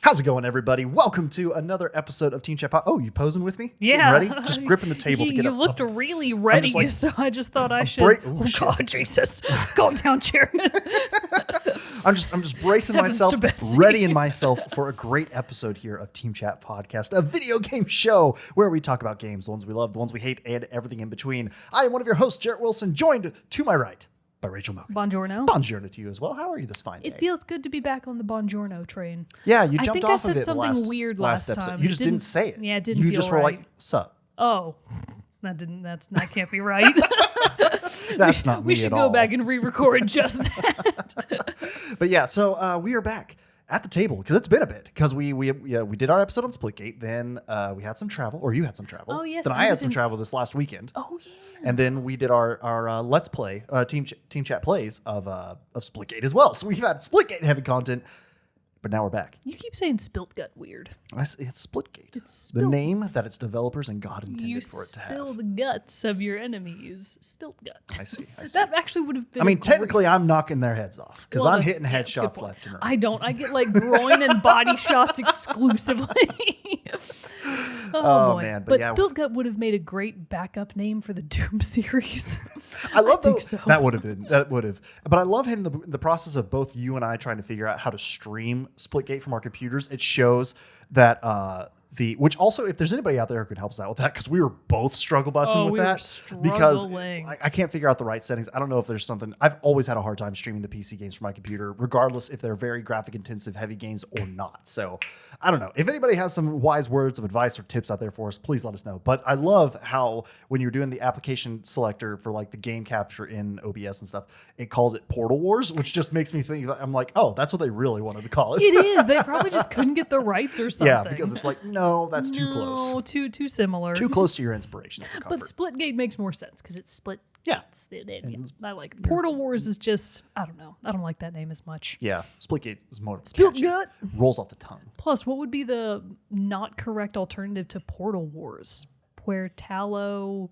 How's it going, everybody? Welcome to another episode of Team Chat. Oh, you posing with me? Yeah. Getting ready? Just gripping the table to get You up. looked really ready, so I just thought I should. God, Jesus. Calm down, Jared. I'm just bracing Heavens myself, to Betsy. readying myself for a great episode here of Team Chat Podcast, a video game show where we talk about games, the ones we love, the ones we hate, and everything in between. I am one of your hosts, Jarrett Wilson, joined to my right by Rachel Mogan. Buongiorno. Buongiorno to you as well. How are you this fine day? It feels good to be be on the Buongiorno train. Yeah, you jumped off of it I said something weird last episode. time. You just didn't say it. Yeah, it didn't You feel just were right. like, sup. Oh, that can't be right. That's not me We should at go all. back and re-record just that. But yeah, so we are back at the table because it's been a bit because we did our episode on Splitgate. Then we had some travel, or you had some travel. Oh, yes, Then I I had was some travel this last weekend. Oh, yeah. And then we did our Let's Play Team Chat plays of Splitgate as well. So we've had Splitgate heavy content, but now we're back. You keep saying spilt gut weird. It's Splitgate. It's the name that its developers and God intended You for it to spill have. the guts of your enemies. Spilt gut. I see. That actually would have been. I mean, technically, I'm knocking their heads off because Well, I'm no, hitting yeah, headshots good point. left and right. I don't. I get like groin and body shots exclusively. Oh, boy. man, but But yeah. Spilt Gut would have made a great backup name for the Doom series. I love think those. so. That would have. But I love in the process of both you and I trying to figure out how to stream Splitgate from our computers. It shows that which also, if there's anybody out there who could help us out with that, because we were both struggle busing with we were that because struggling. I can't figure out the right settings. I don't know if there's something. I've always had a hard time streaming the PC games from my computer, regardless if they're very graphic intensive, heavy games or not. So I don't know. If anybody has some wise words of advice or tips out there for us, please let us know. But I love how when you're doing the application selector for like the game capture in OBS and stuff, it calls it Portal Wars, which just makes me think. I'm like, oh, that's what they really wanted to call it. It is. They probably just couldn't get the rights or something. Yeah, because it's like, no, that's too close. No, too similar. Too close to your inspiration. But Splitgate makes more sense because it's split. Yeah. I like it. Portal Wars is just, I don't know. I don't like that name as much. Yeah, Splitgate is more Spilt catchy. Gut. Rolls off the tongue. Plus, what would be the not correct alternative to Portal Wars? Puertalo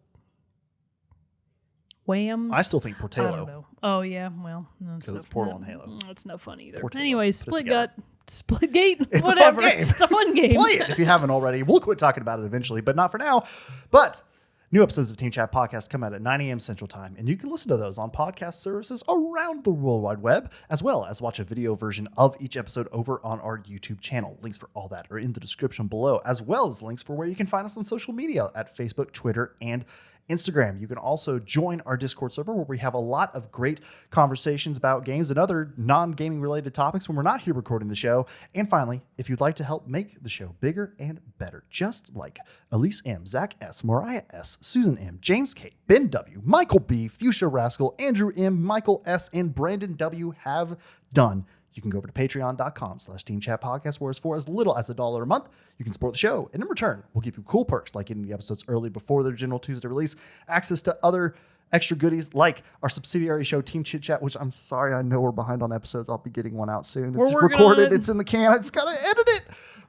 Whams? I still think I don't Portalo. know. Oh, yeah. Well, that's Because it's Portal and Halo. That's no fun either. Portalo. Anyway, Put it together. Splitgate, It's whatever. a fun game. It's a fun game. Play it if you haven't already. We'll quit talking about it eventually, but not for now. But new episodes of Team Chat Podcast come out at 9 a.m. Central Time, and you can listen to those on podcast services around the World Wide Web, as well as watch a video version of each episode over on our YouTube channel. Links for all that are in the description below, as well as links for where you can find us on social media at Facebook, Twitter, and Instagram. You can also join our Discord server where we have a lot of great conversations about games and other non-gaming related topics when we're not here recording the show. And finally, if you'd like to help make the show bigger and better, just like Elise M, Zach S, Mariah S, Susan M, James K, Ben W, Michael B, Fuchsia Rascal, Andrew M, Michael S, and Brandon W have done, you can go over to patreon.com/teamchatpodcast, where it's for as little as $1 a month. You can support the show, and in return, we'll give you cool perks like getting the episodes early before their general Tuesday release, access to other extra goodies like our subsidiary show, Team Chit Chat, which I'm sorry, I know we're behind on episodes. I'll be getting one out soon. It's working recorded. on it. It's in the can. I just got to edit it.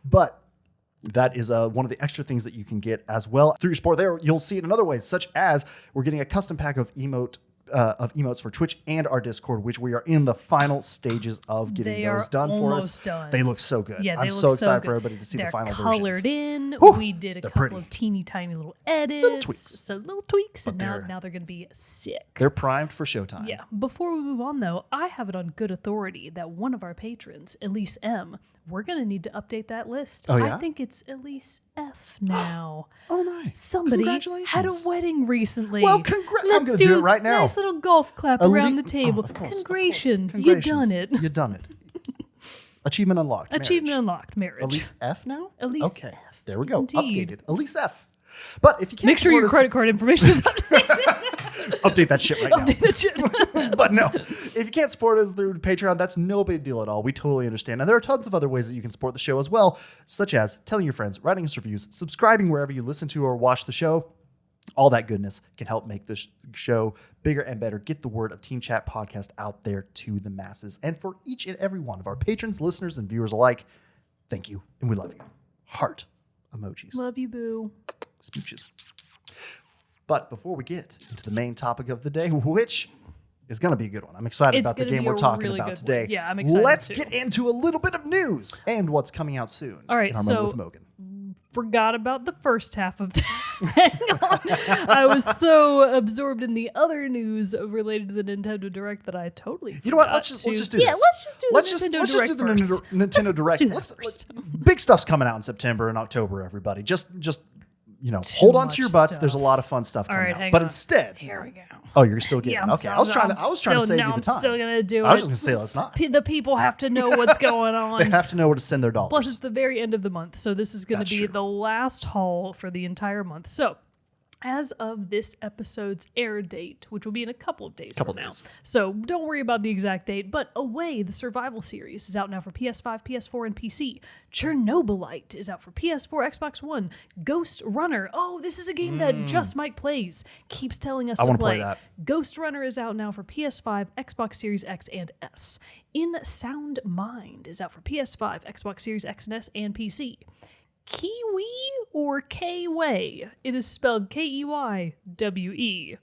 But that is one of the extra things that you can get as well. Through your support there, you'll see it in other ways, such as we're getting a custom pack of emotes for Twitch and our Discord, which we are in the final stages of getting They those are done for us. almost done. They look so good. Yeah, I'm they so look excited good. for everybody to see They're the final colored versions. in. Whew, We did a they're couple pretty. of teeny tiny little edits. tweaks. So little tweaks, and they're- now they're going to be sick. They're primed for showtime. Yeah. Before we move on, though, I have it on good authority that one of our patrons, Elise M, we're going to need to update that list. Oh, yeah? I think it's Elise F now. Oh, nice. Somebody Congratulations. had a wedding recently. Well, I'm Let's gonna do it right now. Nice little golf clap around the table. Of course. Congratulations. You done it. You done it. Achievement unlocked. Achievement Marriage. unlocked. Marriage. Elise F now? Elise okay. F, There we go. indeed. Updated. Elise F. But if you can't Make sure your support credit card information is updated. update that shit right now. Update that shit. But no, if you can't support us through Patreon, that's no big deal at all. We totally understand. And there are tons of other ways that you can support the show as well, such as telling your friends, writing us reviews, subscribing wherever you listen to or watch the show. All that goodness can help make the show bigger and better. Get the word of Team Chat Podcast out there to the masses. And for each and every one of our patrons, listeners, and viewers alike, thank you, and we love you. Heart emojis. Love you, boo. Speeches. But before we get into the main topic of the day, which is going to be a good one. I'm excited It's about the gonna game be we're a talking really about good today. one. Yeah, I'm excited Let's too. get into a little bit of news and what's coming out soon. All right, in our Moment so with Mogan. forgot about the first half of that. Hang on. I was so absorbed in the other news related to the Nintendo Direct that I totally forgot. You know what? Let's just do this. Yeah, let's just do the Nintendo let's Direct just do the first. Nintendo Let's Direct. do that first. Big stuff's coming out in September and October, everybody. Just hold on to your much butts. stuff. There's a lot of fun stuff All coming right, out. hang But on. instead, Here we go. oh, you're still getting Yeah, it. Okay, I was trying to save you the time. I'm still gonna do it. I was just gonna say let's not. The people have to know what's going on. They have to know where to send their dollars. Plus, it's the very end of the month, so this is going That's to be true. the last haul for the entire month. So, as of this episode's air date, which will be in a couple of days from now. So don't worry about the exact date, but Away, the survival series, is out now for PS5, PS4, and PC. Chernobylite is out for PS4, Xbox One. Ghost Runner, oh, this is a game that just Mike plays, keeps telling us to wanna play. play that. Ghost Runner is out now for PS5, Xbox Series X and S. In Sound Mind is out for PS5, Xbox Series X and S, and PC. Kiwi or K-Way? It is spelled Keywe.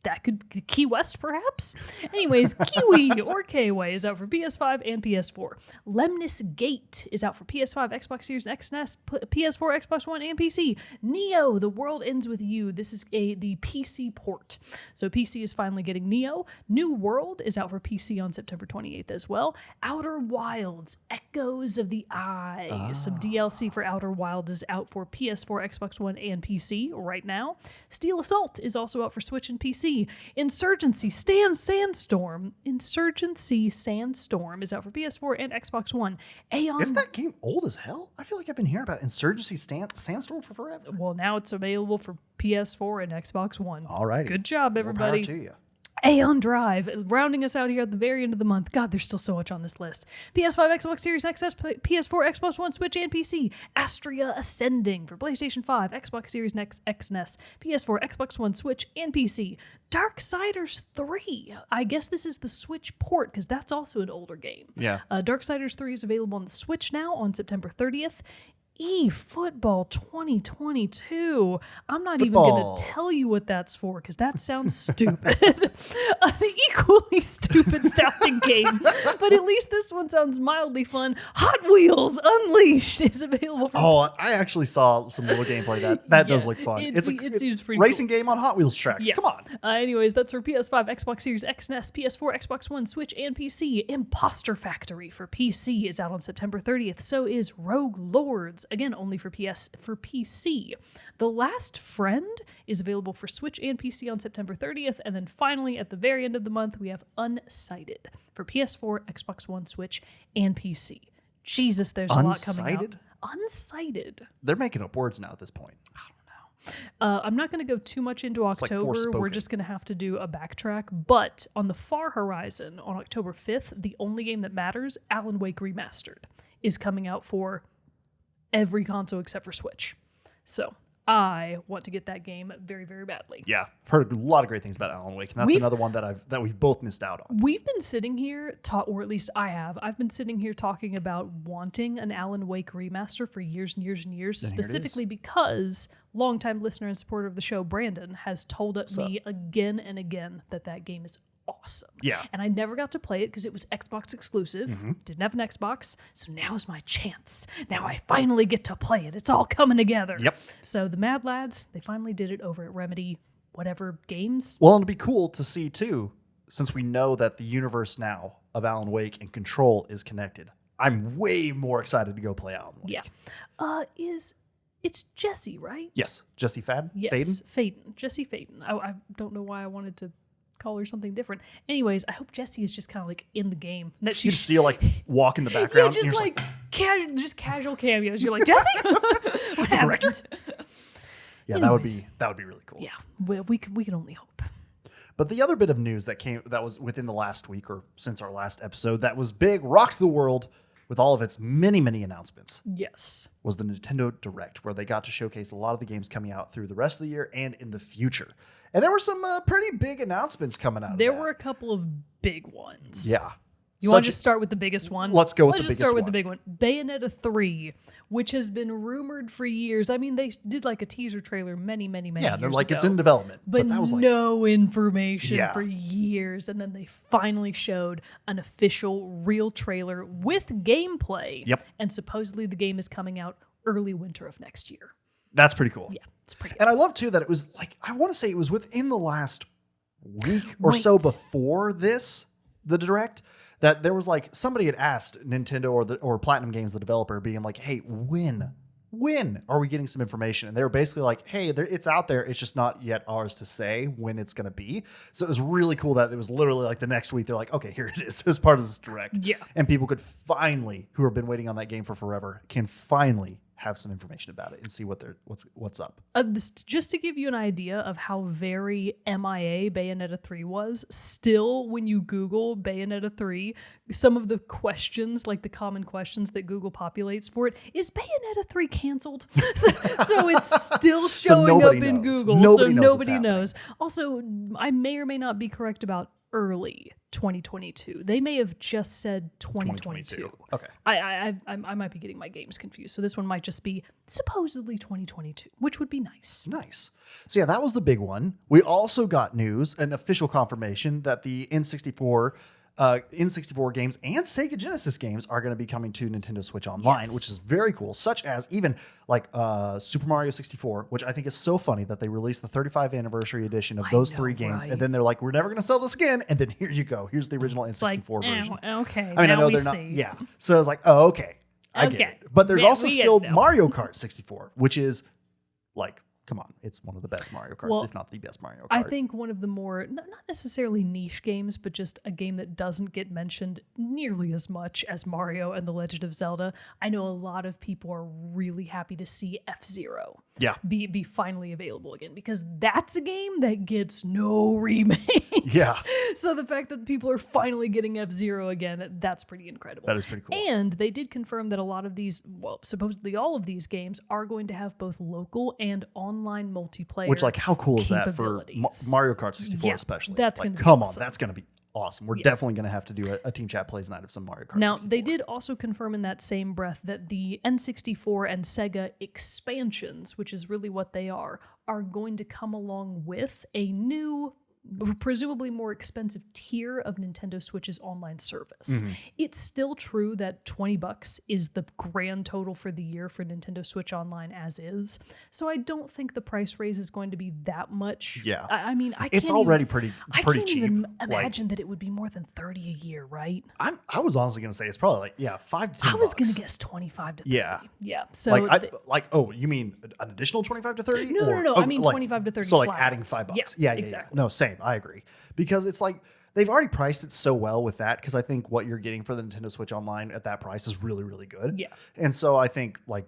That could Key West, perhaps? Anyways, Kiwi or K-Way is out for PS5 and PS4. Lemnis Gate is out for PS5, Xbox Series X and S, PS4, Xbox One, and PC. Neo, The World Ends With You. This is the PC port. So PC is finally getting Neo. New World is out for PC on September 28th as well. Outer Wilds, Echoes of the Eye. Some DLC for Outer Wilds is out for PS4, Xbox One, and PC right now. Steel Assault is also out for Switch and PC. Insurgency Sandstorm is out for PS4 and Xbox One. Aeon. Isn't that game old as hell? I feel like I've been hearing about Insurgency Sandstorm for forever. Well, now it's available for PS4 and Xbox One. All right. Good job, everybody. More power to you. Aeon Drive, rounding us out here at the very end of the month. God, there's still so much on this list. PS5, Xbox Series XS, PS4, Xbox One, Switch, and PC. Astria Ascending for PlayStation 5, Xbox Series X and S, PS4, Xbox One, Switch, and PC. Darksiders 3. I guess this is the Switch port, because that's also an older game. Yeah. Darksiders 3 is available on the Switch now on September 30th. eFootball 2022. I'm not even going to tell you what that's for because that sounds stupid. An equally stupid sounding game, but at least this one sounds mildly fun. Hot Wheels Unleashed is available for Oh, I actually saw some little gameplay that does look fun. it seems pretty racing cool. game on Hot Wheels tracks. Yeah. Come on. Anyways, that's for PS5, Xbox Series X and S, PS4, Xbox One, Switch, and PC. Imposter Factory for PC is out on September 30th. So is Rogue Lords, again only for PC. The Last Friend is available for Switch and PC on September 30th. And then finally, at the very end of the month, we have Unsighted for PS4, Xbox One, Switch, and PC. Jesus, there's a lot coming out. Unsighted? They're making up words now at this point. I'm not going to go too much into October. Forspoken. We're just going to have to do a backtrack. But on the far horizon, on October 5th, the only game that matters, Alan Wake Remastered, is coming out for every console except for Switch. So I want to get that game very, very badly. Yeah, I've heard a lot of great things about Alan Wake, and that's another one that we've both missed out on. We've been sitting here, or at least I have. I've been sitting here talking about wanting an Alan Wake remaster for years and years and years, specifically because longtime listener and supporter of the show, Brandon, has told me again and again that game is awesome. Yeah. And I never got to play it because it was Xbox exclusive. Didn't have an Xbox. So now's my chance. Now I finally get to play it. It's all coming together. Yep. So the Mad Lads, they finally did it over at Remedy, whatever games. Well, it'd be cool to see too, since we know that the universe now of Alan Wake and Control is connected. I'm way more excited to go play Alan Wake. Yeah. It's Jesse, right? Yes. Jesse Faden? Yes. Faden. Jesse Faden. I don't know why I wanted to call her something different. Anyways, I hope Jessie is just kind of like in the game. That You just see her like walk in the background. just and you're like casual cameos. You're like, Jessie? What happened? Yeah, Anyways. that would be really cool. Yeah, we can only hope. But the other bit of news that was within the last week or since our last episode that was big, rocked the world with all of its many, many announcements, Yes. was the Nintendo Direct, where they got to showcase a lot of the games coming out through the rest of the year and in the future. And there were some pretty big announcements coming out of There that. were a couple of big ones. Yeah. You want to just start with the biggest one? Let's go with the Let's just biggest start with one. the big one. Bayonetta 3, which has been rumored for years. I mean, they did like a teaser trailer many years they're like, ago. it's in development. But that was like, no information Yeah. for years. And then they finally showed an official real trailer with gameplay. Yep. And supposedly the game is coming out early winter of next year. that's pretty cool. Yeah, it's pretty And I awesome. love too that it was like, I want to say it was within the last week or so Right. before the direct, that there was like somebody had asked Nintendo or Platinum Games, the developer, being like, hey, when are we getting some information? And they were basically like, hey, it's out there. It's just not yet ours to say when it's going to be. So it was really cool that it was literally like the next week. They're like, okay, here it is as part of this direct. Yeah. And people could finally, who have been waiting on that game for forever, can finally have some information about it and see what's up. Just to give you an idea of how very MIA Bayonetta 3 was, still when you Google Bayonetta 3, some of the questions, like the common questions that Google populates for it, is Bayonetta 3 canceled? so it's still showing up nobody in knows. Google, Nobody knows what's nobody happening. knows. Also, I may or may not be correct about early 2022. They may have just said 2022. Okay. I might be getting my games confused. So this one might just be supposedly 2022, which would be nice. Nice. So yeah, that was the big one. We also got news, an official confirmation that the N64 games and Sega Genesis games are going to be coming to Nintendo Switch Online, Yes. which is very cool. Such as even like Super Mario 64, which I think is so funny that they released the 35th anniversary edition of those know, three games, right? and then they're like, we're never going to sell this again. And then here you go. Here's the original N64 Like, version. okay. I mean, I now know we they're not. see. Yeah. So I was like, oh, okay. I get Okay. it. But there's Yeah, also we get still it now. Mario Kart 64, which is like, come on, it's one of the best Mario Karts, Well, if not the best Mario Kart. I think one of the more, not necessarily niche games, but just a game that doesn't get mentioned nearly as much as Mario and The Legend of Zelda. I know a lot of people are really happy to see F-Zero Yeah. be finally available again, because that's a game that gets no remakes. Yeah. So the fact that people are finally getting F-Zero again, that's pretty incredible. That is pretty cool. And they did confirm that a lot of these, well, supposedly all of these games are going to have both local and online multiplayer. Which, like, how cool is that for capabilities. Mario Kart 64 Yeah, especially? that's like, gonna be come awesome. on, that's going to be awesome. We're definitely going to have to do a Team Chat Plays night of some Mario Kart Now, 64. they did also confirm in that same breath that the N64 and Sega expansions, which is really what they are going to come along with a new, presumably more expensive tier of Nintendo Switch's online service. Mm-hmm. It's still true that $20 is the grand total for the year for Nintendo Switch Online as is. So I don't think the price raise is going to be that much. Yeah. I mean, I It's can't already even, pretty I can't cheap. even Like, imagine that it would be more than $30 a year, right? I was honestly going to say it's probably like, yeah, $5 to $10. I was going to guess 25 to 30. Yeah. Yeah. So Oh, you mean an additional 25 to 30? No. I mean 25 to 30 So like flat adding out. $5. Yeah, Yeah, exactly. No, same. I agree. Because it's like they've already priced it so well with that, because I think what you're getting for the Nintendo Switch Online at that price is really, really good. Yeah. And so I think like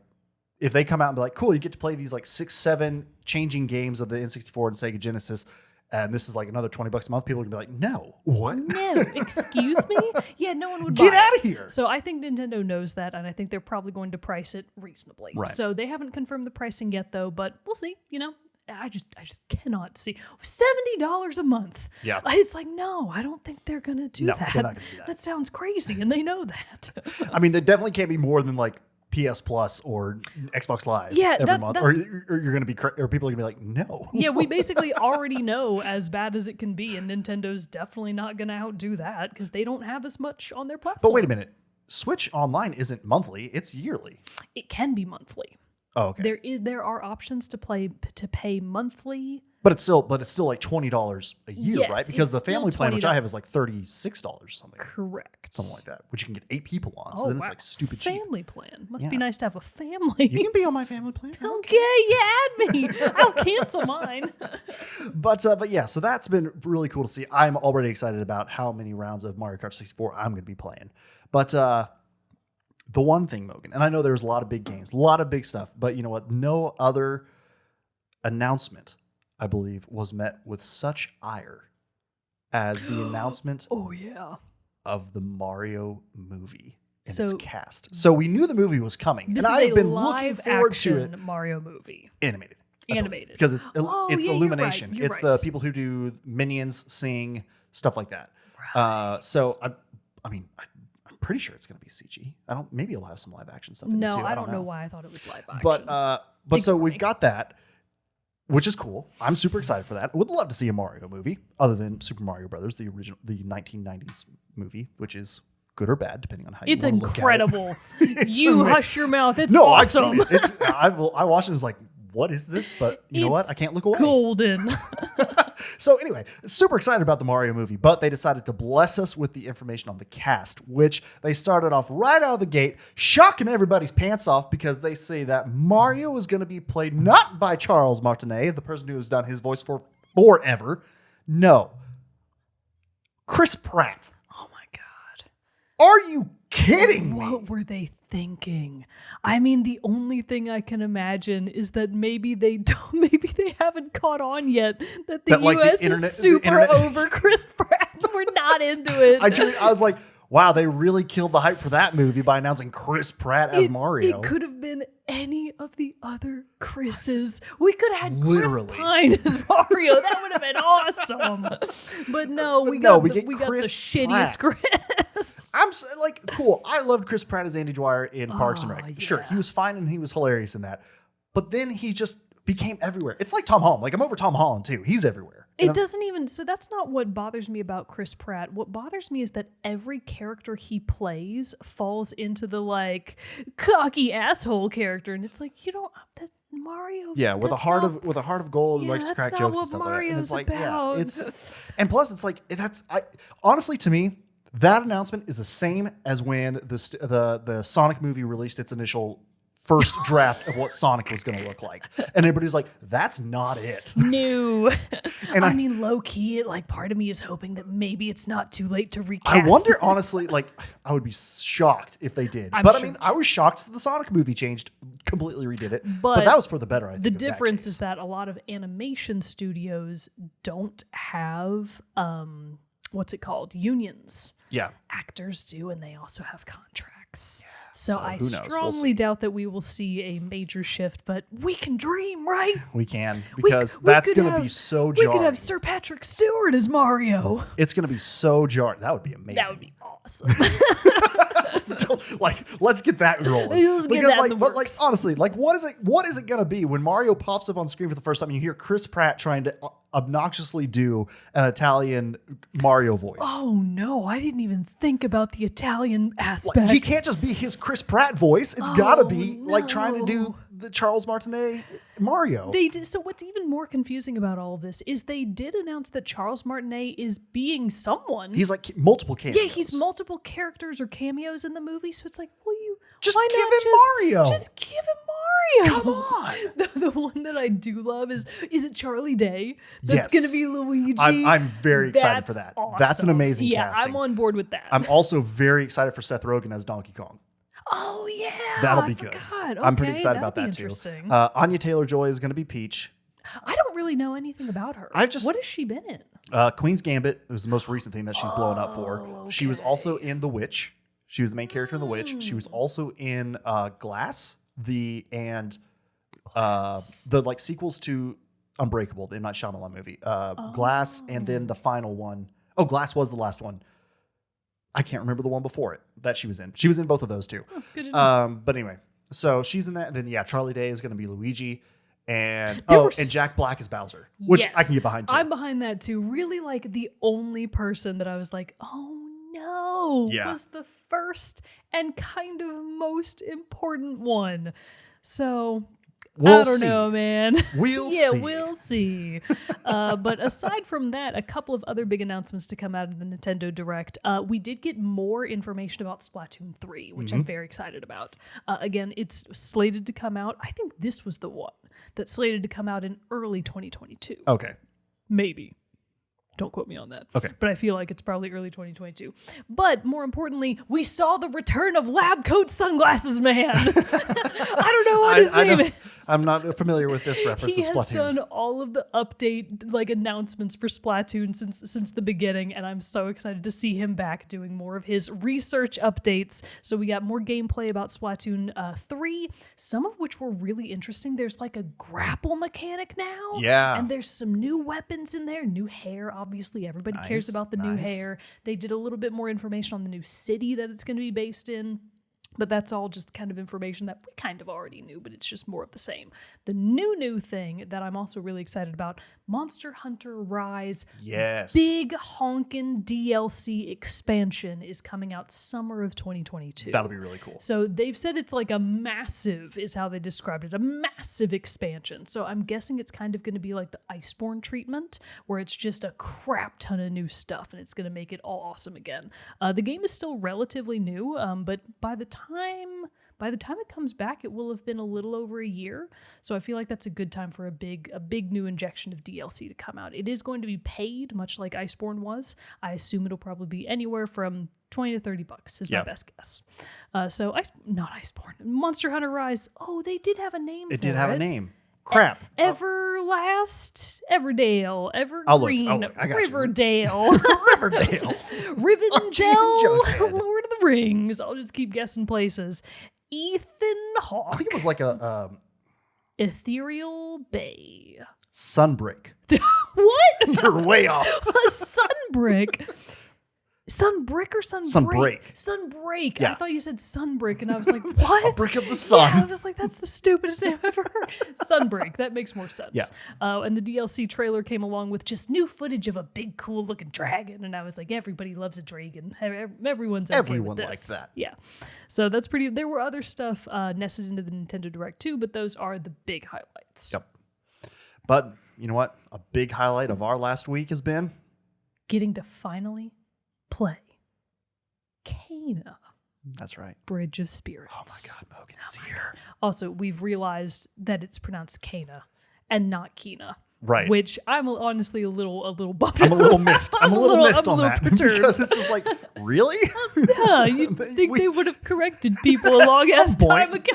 if they come out and be like, cool, you get to play these like 6-7 changing games of the N64 and Sega Genesis, and this is like another $20 a month, people are gonna be like, no, what? no, excuse me? Yeah, no one would Get buy out it. of here. So I think Nintendo knows that, and I think they're probably going to price it reasonably. Right. So they haven't confirmed the pricing yet, though, but we'll see. You know, I just cannot see $70 a month. Yeah. It's like, no, I don't think they're gonna do No, that. they're not gonna do that. That sounds crazy, and they know that. I mean, there definitely can't be more than like PS Plus or Xbox Live Yeah, every month, or that's- you're gonna be, or people are gonna be like, no. Yeah, we basically already know as bad as it can be, and Nintendo's definitely not going to outdo that because they don't have as much on their platform. But wait a minute, Switch Online isn't monthly; it's yearly. It can be monthly. Oh, okay. There are options to pay monthly. But it's still like $20 a year, Yes, right? Because the it's still family plan, which I $20. have, is like $36 or something, Correct. something like that, which you can get 8 people on. So Oh, then it's wow. like stupid cheap. Family plan. Must be Yeah. nice to have a family. You can be on my family plan. Okay, yeah, add me. I'll cancel mine. But yeah, so that's been really cool to see. I'm already excited about how many rounds of Mario Kart 64 I'm going to be playing. But the one thing, Mogan, and I know there's a lot of big games, a lot of big stuff, but you know what? No other announcement, I believe, was met with such ire as the announcement Oh yeah. of the Mario movie and So- its cast. So we knew the movie was coming, This and is I've a been looking live forward to it. action Mario movie. Animated. I believe, Animated. because it's Oh, it's yeah, you're right. Illumination. You're It's right. the people who do Minions, Sing, stuff like that. Right. So I mean, I'm pretty sure it's going to be CG. Maybe it'll have some live action stuff in it too. I don't know why I thought it was live action. But so we've got that, which is cool. I'm super excited for that. Would love to see a Mario movie other than Super Mario Brothers, the 1990s movie, which is good or bad depending on how you want to look at it. Incredible. You hush your mouth. It's awesome. I've seen it. I watched it and was like, what is this? But you know what? I can't look away. Golden. So anyway, super excited about the Mario movie, but they decided to bless us with the information on the cast, which they started off right out of the gate, shocking everybody's pants off because they say that Mario is going to be played not by Charles Martinet, the person who has done his voice for forever. No. Chris Pratt. Oh my God. Are you kidding me? What were they thinking? I mean, the only thing I can imagine is that maybe they haven't caught on yet that the US is super over Chris Pratt. We're not into it. I was like, wow, they really killed the hype for that movie by announcing Chris Pratt as Mario. It could have been any of the other Chris's. We could have had Chris Pine as Mario. That would have been awesome. But no, we got the shittiest Chris. I'm like, cool. I loved Chris Pratt as Andy Dwyer in Parks and Rec. Yeah. Sure, he was fine and he was hilarious in that. But then he just became everywhere. It's like Tom Holland. Like, I'm over Tom Holland too. He's everywhere. It doesn't even, so that's not what bothers me about Chris Pratt. What bothers me is that every character he plays falls into the like cocky asshole character. And it's like, you don't, that Mario. Yeah, with a heart of gold, likes to crack jokes and stuff like that. And it's like, about. Yeah, and plus it's like, honestly to me, that announcement is the same as when the Sonic movie released its initial first draft of what Sonic was going to look like. And everybody's like, that's not it. No. And I mean, low key, like part of me is hoping that maybe it's not too late to recast. I wonder, honestly, like, I would be shocked if they did. I mean, I was shocked that the Sonic movie completely redid it. But that was for the better, I think. The difference is that a lot of animation studios don't have, what's it called? Unions. Yeah. Actors do, and they also have contracts. Yeah. So I who knows? strongly doubt that we will see a major shift, but we can dream, right? We can, because that's going to be so jarring. We could have Sir Patrick Stewart as Mario. It's going to be so jarring. That would be amazing. That would be awesome. Like, let's get that rolling. Honestly, like, what is it going to be when Mario pops up on screen for the first time and you hear Chris Pratt trying to obnoxiously do an Italian Mario voice? Oh no, I didn't even think about the Italian aspect. Like, he can't just be his Chris Pratt voice. It's got to be like trying to do the Charles Martinet Mario. They did. So what's even more confusing about all of this is they did announce that Charles Martinet is being someone. He's like multiple cameos. Yeah, he's multiple characters or cameos in the movie. So it's like, just give him Mario. Just give him Mario. Come on. The one that I do love is it Charlie Day? That's going to be Luigi. I'm very excited for that. Awesome. That's an amazing casting. I'm on board with that. I'm also very excited for Seth Rogen as Donkey Kong. Oh yeah, that'll be good. Okay, I'm pretty excited about that too. Anya Taylor-Joy is going to be Peach. I don't really know anything about her. What has she been in? Queen's Gambit was the most recent thing that she's blown up for. Okay. She was also in The Witch. She was the main character in The Witch. She was also in Glass, the like sequels to Unbreakable, the M. Night Shyamalan movie. Glass, and then the final one. Oh, Glass was the last one. I can't remember the one before it that she was in. She was in both of those too. Oh, good to know. But anyway, so she's in that. And then Charlie Day is going to be Luigi. And and Jack Black is Bowser, which I can get behind too. I'm behind that too. Really, like the only person that I was like, oh no, was the first and kind of most important one. So I don't know, man. We'll see. We'll see. But aside from that, a couple of other big announcements to come out of the Nintendo Direct. We did get more information about Splatoon 3, which I'm very excited about. Again, it's slated to come out. I think this was the one that's slated to come out in early 2022. Okay. Maybe. Don't quote me on that. Okay. But I feel like it's probably early 2022. But more importantly, we saw the return of Lab Coat Sunglasses Man. I don't know what his name is. I'm not familiar with this reference of Splatoon. He has done all of the update announcements for Splatoon since the beginning, and I'm so excited to see him back doing more of his research updates. So we got more gameplay about Splatoon 3, some of which were really interesting. There's like a grapple mechanic now. Yeah. And there's some new weapons in there, new hair obviously everybody cares about the new hair. They did a little bit more information on the new city that it's going to be based in. But that's all just kind of information that we kind of already knew, but it's just more of the same. The new thing that I'm also really excited about, Monster Hunter Rise. Yes. Big honkin' DLC expansion is coming out summer of 2022. That'll be really cool. So they've said it's like a massive, is how they described it, a massive expansion. So I'm guessing it's kind of going to be like the Iceborne treatment, where it's just a crap ton of new stuff, and it's going to make it all awesome again. The game is still relatively new, but by the time it comes back, it will have been a little over a year. So I feel like that's a good time for a big new injection of DLC to come out. It is going to be paid, much like Iceborne was. I assume it'll probably be anywhere from $20 to $30 is my best guess. Not Iceborne, Monster Hunter Rise. Oh, they did have a name. It did have a name. Crap. Everlast, Everdale, Evergreen, Riverdale, Riverdale, Rivendell, Lord of the Rings. I'll just keep guessing places. Ethan Hawke. I think it was like a Ethereal Bay. Sunbrick. What? You're way off. A Sunbrick. Sunbrick or Sunbreak? Sunbreak. Sunbreak. Yeah. I thought you said Sunbrick, and I was like, what? A brick of the sun. Yeah, I was like, that's the stupidest name I've ever heard. Sunbreak. That makes more sense. Yeah. And the DLC trailer came along with just new footage of a big, cool-looking dragon, and I was like, everybody loves a dragon. Everyone's okay Everyone with this. likes that. Yeah. So that's pretty... There were other stuff nested into the Nintendo Direct too, but those are the big highlights. Yep. But you know what? A big highlight of our last week has been... getting to finally play Kana. That's right. Bridge of Spirits. Oh my God, Mogan, it's here. Also, we've realized that it's pronounced Kana and not Kina. Right. Which I'm honestly a little bummed. I'm a little miffed. I'm a little miffed on that. Perturbed. Because it's just like, really? Yeah, you'd think they would have corrected people a long ass time ago.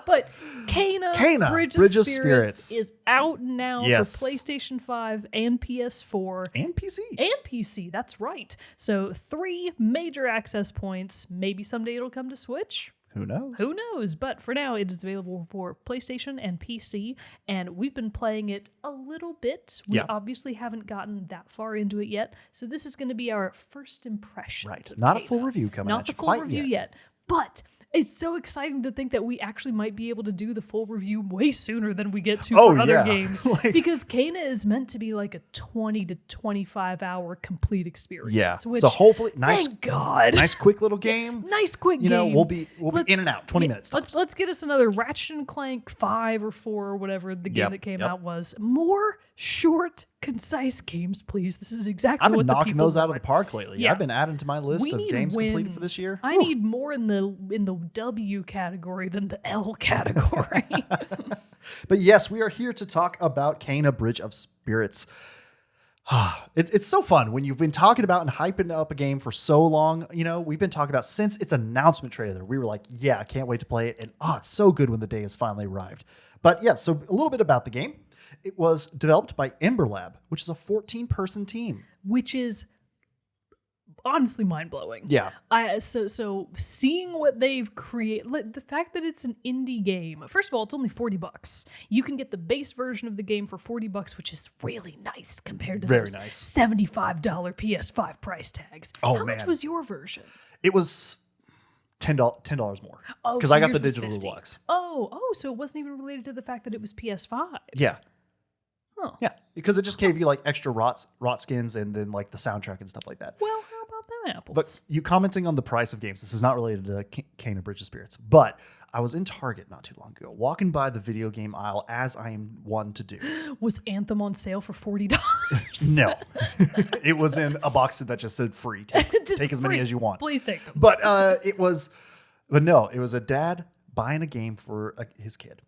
But Kana, Bridge of Spirits is out now for PlayStation 5 and PS4. And PC. And PC, that's right. So 3 major access points. Maybe someday it'll come to Switch. Who knows? Who knows? But for now, it is available for PlayStation and PC, and we've been playing it a little bit. We obviously haven't gotten that far into it yet, so this is going to be our first impression. Right. Not a full review coming Not at the you full quite review yet. But it's so exciting to think that we actually might be able to do the full review way sooner than we get to for other games. Because Kana is meant to be like a 20 to 25 hour complete experience. Yeah. Which, so hopefully, thank God. Nice quick little game. Nice quick game. You know, we'll be in and out, 20 minutes. Let's get us another Ratchet and Clank 5 or 4 or whatever the game that came out was. More short, concise games, please. This is exactly what the people I've been knocking those out of the park lately. Yeah. I've been adding to my list of games completed for this year. I need more in the W category than the L category. But yes, we are here to talk about Kana Bridge of Spirits. It's so fun when you've been talking about and hyping up a game for so long. You know, we've been talking about since its announcement trailer. We were like, yeah, I can't wait to play it. And it's so good when the day has finally arrived. But yeah, so a little bit about the game. It was developed by Ember Lab, which is a 14-person team. Which is honestly mind-blowing. Yeah. So seeing what they've created, the fact that it's an indie game. First of all, it's only $40. You can get the base version of the game for $40, which is really nice compared to those $75 PS5 price tags. Oh, How much was your version? It was $10 more. Oh, because so I got the yours was digital 50. deluxe. Oh, so it wasn't even related to the fact that it was PS5. Yeah. Oh. Yeah, because it just gave you like extra rot skins and then like the soundtrack and stuff like that. Well, how about them apples? But you commenting on the price of games, this is not related to Kana Bridge of Spirits, but I was in Target not too long ago, walking by the video game aisle as I am one to do. Was Anthem on sale for $40? No. It was in a box that just said free. Take as many as you want. Please take them. But it was a dad buying a game for his kid.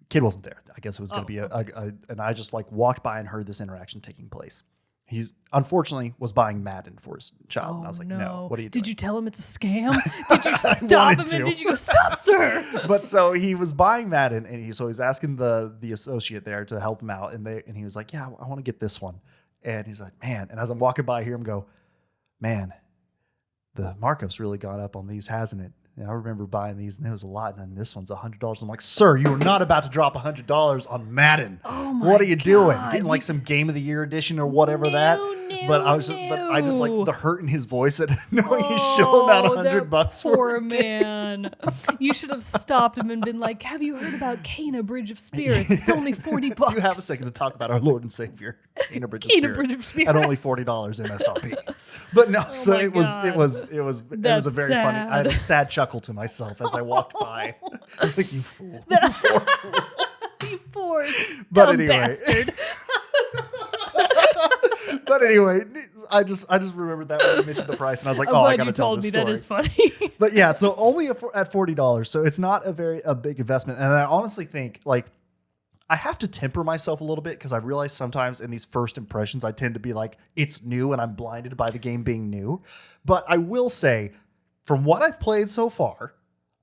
Kid wasn't there. I guess it was going to be and I just like walked by and heard this interaction taking place. He unfortunately was buying Madden for his child. And I was like, no, what are you doing? Did you tell him it's a scam? Did you stop him and did you go, stop, sir? But so he was buying Madden and he's asking the associate there to help him out. And he was like, yeah, I want to get this one. And he's like, man. And as I'm walking by, I hear him go, man, the markup's really gone up on these, hasn't it? Yeah, I remember buying these, and there was a lot, and then this one's $100. I'm like, sir, you are not about to drop $100 on Madden. Oh my What are you doing? God. Getting like some Game of the Year edition or whatever but I just like the hurt in his voice at knowing he's shilling out $100 for poor man. You should have stopped him and been like, "Have you heard about Cana Bridge of Spirits? It's only $40." You have a second to talk about our Lord and Savior, Cana Bridge of Cana Spirits, Bridge of Spirits. at only $40 MSRP. But no, so my it was a That's very funny. I had a sad. sad chuckle to myself as I walked by. I was like, "You fool, you poor fool." You poor But dumb anyway. bastard. But anyway, I just remembered that when you mentioned the price, and I was like, I'm "Oh, I glad gotta you tell told this me story." that is funny. But yeah, so only at $40, so it's not a big investment. And I honestly think like I have to temper myself a little bit because I realize sometimes in these first impressions I tend to be like it's new and I'm blinded by the game being new. But I will say, from what I've played so far,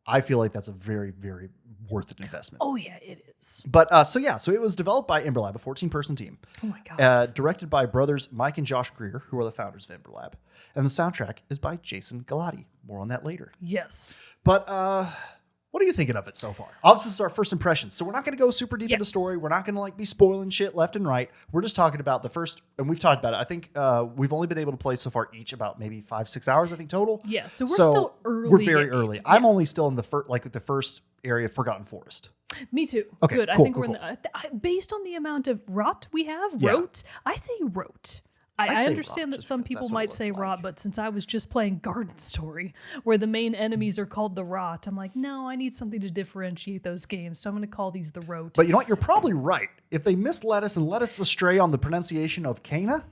I feel like that's a very, very worth an investment. Oh yeah, it is. But so it was developed by Ember Lab, a 14-person team. Oh my God. Directed by brothers Mike and Josh Greer, who are the founders of Ember Lab. And the soundtrack is by Jason Galati. More on that later. Yes. But what are you thinking of it so far? Obviously, this is our first impressions, so we're not going to go super deep into story. We're not going to like be spoiling shit left and right. We're just talking about the first, and we've talked about it. I think we've only been able to play so far each about maybe 5-6 hours, I think total. Yeah, so we're still early. We're very in- early. I'm only still in the the first area of Forgotten Forest. Me too. Okay, Good. I cool, think cool, we're in the, based on the amount of rot we have, rote. I say rote. I say understand rot, that just some because people that's what it might say looks rot, like. but since I was just playing Garden Story, where the main enemies are called the rot, I'm like, no, I need something to differentiate those games, so I'm going to call these the rote. But you know what? You're probably right. If they misled us and led us astray on the pronunciation of Cana,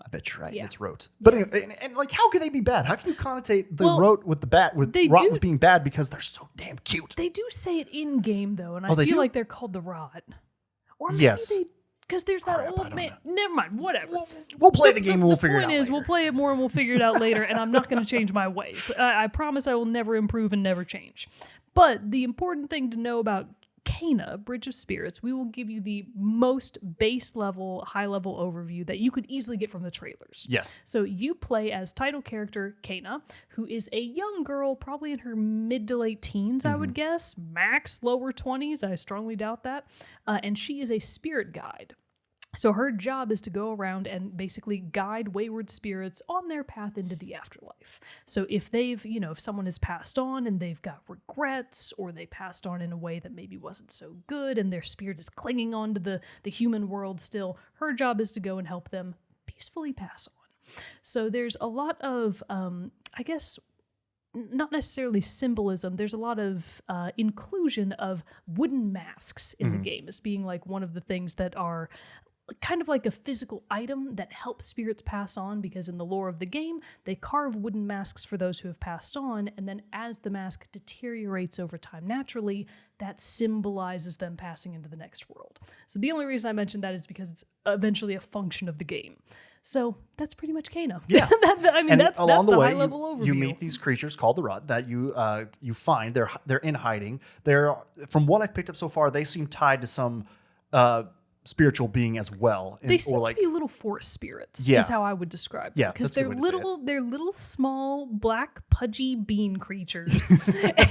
I bet you're right. Yeah. It's rote. But anyway, and like, how could they be bad? How can you connotate the Well, rote with the bat with they rot do- with being bad because they're so damn cute? They do say it in game though, and I Oh, they feel do? like they're called the rot. Or maybe Yes. because there's that Crap, I old don't man. know. Never mind. Whatever. We'll play the game and we'll figure it out. The point is, later. we'll play it more and we'll figure it out later, and I'm not going to change my ways. I promise I will never improve and never change. But the important thing to know about Cana, Bridge of Spirits, we will give you the most base level, high level overview that you could easily get from the trailers. Yes. So you play as title character Cana, who is a young girl, probably in her mid to late teens, I would guess, max lower 20s. I strongly doubt that. And she is a spirit guide. So her job is to go around and basically guide wayward spirits on their path into the afterlife. So if if someone has passed on and they've got regrets, or they passed on in a way that maybe wasn't so good and their spirit is clinging on to the human world still, her job is to go and help them peacefully pass on. So there's a lot of, I guess, not necessarily symbolism. There's a lot of inclusion of wooden masks in the game as being like one of the things that are kind of like a physical item that helps spirits pass on, because in the lore of the game, they carve wooden masks for those who have passed on, and then as the mask deteriorates over time naturally, that symbolizes them passing into the next world. So the only reason I mentioned that is because it's eventually a function of the game. So that's pretty much Cana. Yeah. That's along the the way, high-level overview. you meet these creatures called the rot that you find. They're in hiding. They're, from what I've picked up so far, they seem tied to some spiritual being as well. They seem to be little forest spirits, Yeah. is how I would describe them. Yeah, Because that's a good way to say they're little small black pudgy bean creatures.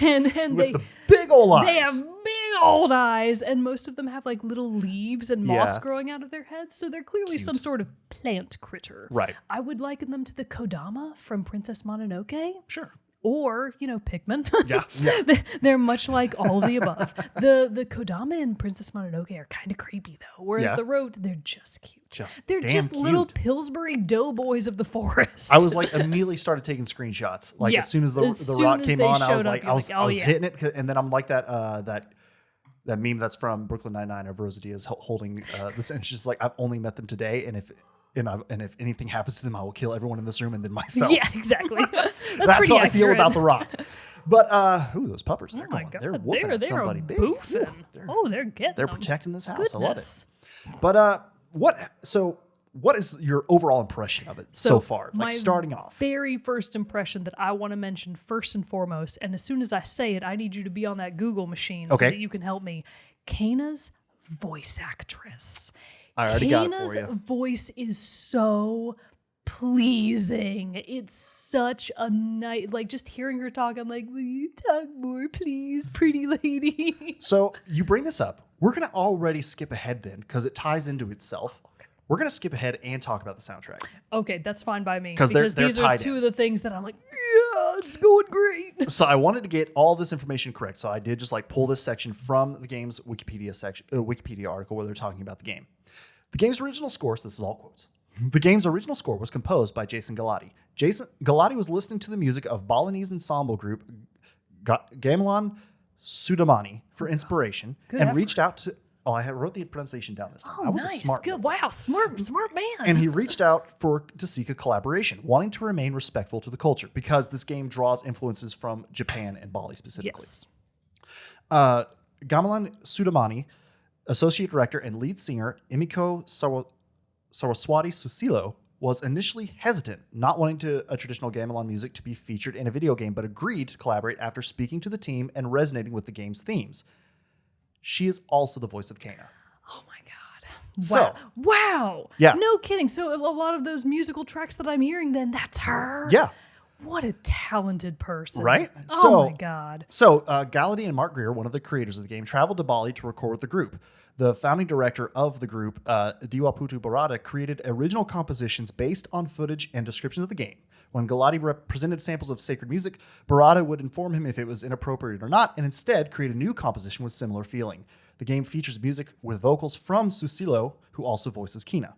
and with they the big old eyes. they have big old eyes, and most of them have like little leaves and moss Yeah. growing out of their heads. So they're clearly some sort of plant critter. Right. I would liken them to the Kodama from Princess Mononoke. Sure. Or, Pikmin. Yeah. They're much like all of the above. The Kodama and Princess Mononoke are kind of creepy, though. Whereas Yeah. the Rote, they're just cute. They're damn just little cute. Pillsbury doughboys of the forest. I was like immediately started taking screenshots. Like Yeah. as soon as the As rot soon as came they on, I showed was up, like, you're I was like, oh, yeah. hitting it, and then I'm like that meme that's from Brooklyn Nine-Nine of Rosa Diaz holding this, and she's like, I've only met them today, and if anything happens to them, I will kill everyone in this room and then myself. Yeah, exactly. That's That's pretty how I feel accurate. about the rot. But those puppers, they're Oh my going. God. They're woofing at They're somebody big. boofing. Ooh, They're getting they're them. protecting this house. Goodness. I love it. But what is your overall impression of it so far? Like my starting off. very first impression that I want to mention first and foremost, and as soon as I say it, I need you to be on that Google machine so Okay. that you can help me. Cana's voice actress. I already got it Cana's for you. voice is so pleasing. It's such a nice, like, just hearing her talk, I'm like, will you talk more, please, pretty lady? So you bring this up. We're going to already skip ahead then because it ties into itself. We're going to skip ahead and talk about the soundtrack. Okay, that's fine by me. Because these are two of the things that I'm like, yeah, it's going great. So I wanted to get all this information correct. So I did just like pull this section from the game's Wikipedia article where they're talking about the game. The game's original score, so this is all quotes. The game's original score was composed by Jason Galati. Jason Galati was listening to the music of Balinese ensemble group Gamelan Sudamani for inspiration and reached out to... Oh, I wrote the pronunciation down this time. Oh, I was nice. a smart Good. Wow, smart man. And he reached out to seek a collaboration, wanting to remain respectful to the culture because this game draws influences from Japan and Bali specifically. Yes. Gamelan Sudamani, associate director and lead singer Emiko Saraswati Susilo, was initially hesitant, not wanting a traditional gamelan music to be featured in a video game, but agreed to collaborate after speaking to the team and resonating with the game's themes. She is also the voice of Kana. Oh my God. Wow. Yeah. No kidding. So a lot of those musical tracks that I'm hearing then, that's her. Yeah. What a talented person. Right? Oh my God. So Galati and Mark Greer, one of the creators of the game, traveled to Bali to record with the group. The founding director of the group, Diwaputu Barada, created original compositions based on footage and descriptions of the game. When Galati presented samples of sacred music, Barada would inform him if it was inappropriate or not, and instead create a new composition with similar feeling. The game features music with vocals from Susilo, who also voices Kana.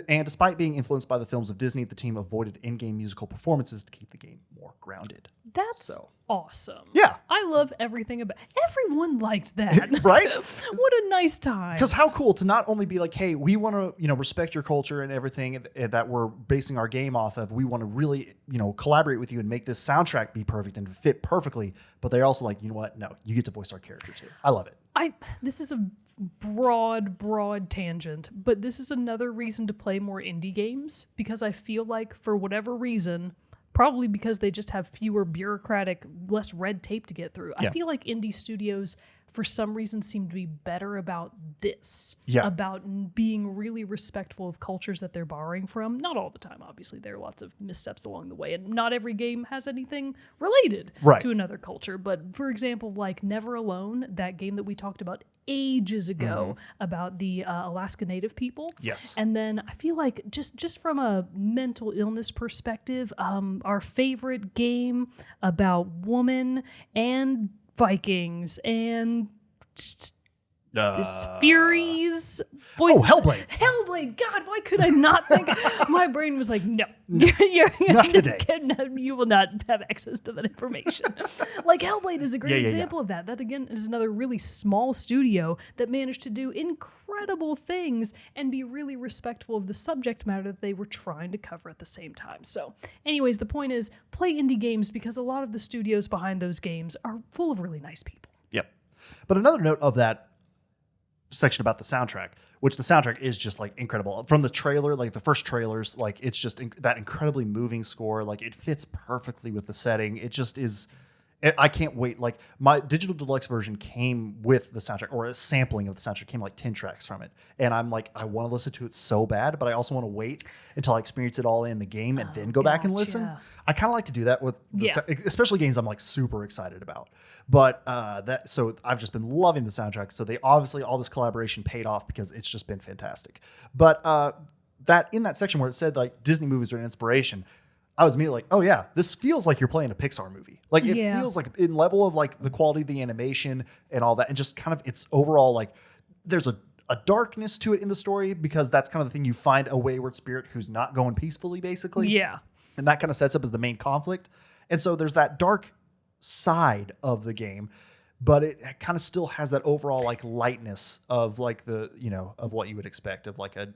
And despite being influenced by the films of Disney, the team avoided in-game musical performances to keep the game more grounded. That's awesome. Yeah. I love everything about everyone likes that. Right? What a nice time. Because how cool to not only be like, hey, we want to, respect your culture and everything that we're basing our game off of. We want to really, collaborate with you and make this soundtrack be perfect and fit perfectly. But they're also like, you know what? No, you get to voice our character too. I love it. This is a broad tangent, but this is another reason to play more indie games because I feel like for whatever reason, probably because they just have fewer bureaucratic, less red tape to get through. Yeah. I feel like indie studios for some reason seem to be better about this, about being really respectful of cultures that they're borrowing from. Not all the time, obviously. There are lots of missteps along the way, and not every game has anything related to another culture. But for example, like Never Alone, that game that we talked about ages ago about the Alaska Native people. Yes. And then I feel like just from a mental illness perspective, our favorite game about woman and Vikings and Furies. Voices. Oh, Hellblade. Hellblade. God, why could I not think? My brain was like, no. Not today. You will not have access to that information. Like Hellblade is a great example of that. That, again, is another really small studio that managed to do incredible things and be really respectful of the subject matter that they were trying to cover at the same time. So, anyways, the point is, play indie games because a lot of the studios behind those games are full of really nice people. Yep. But another note of that section about the soundtrack, which the soundtrack is just like incredible. From the trailer, like the first trailers, like it's just that incredibly moving score. Like it fits perfectly with the setting. It just is. I can't wait. Like my digital deluxe version came with the soundtrack, or a sampling of the soundtrack came like 10 tracks from it. And I'm like, I want to listen to it so bad, but I also want to wait until I experience it all in the game and then go back and listen. I kind of like to do that with especially games I'm like super excited about. But so I've just been loving the soundtrack. So they obviously all this collaboration paid off because it's just been fantastic. But that in that section where it said like Disney movies are an inspiration, I was immediately like, oh yeah, this feels like you're playing a Pixar movie. Like it feels like in level of like the quality of the animation and all that, and just kind of its overall like there's a darkness to it in the story because that's kind of the thing, you find a wayward spirit who's not going peacefully, basically. Yeah. And that kind of sets up as the main conflict. And so there's that dark side of the game, but it kind of still has that overall like lightness of like the, of what you would expect of like a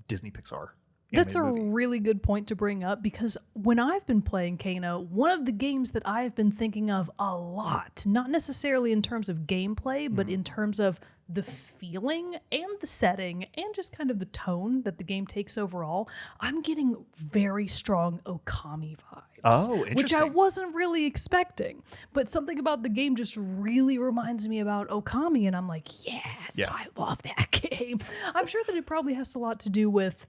Disney Pixar. That's a really good point to bring up because when I've been playing Kano, one of the games that I've been thinking of a lot, not necessarily in terms of gameplay, but in terms of the feeling and the setting and just kind of the tone that the game takes overall, I'm getting very strong Okami vibes. Oh, interesting. Which I wasn't really expecting. But something about the game just really reminds me about Okami, and I'm like, yes, I love that game. I'm sure that it probably has a lot to do with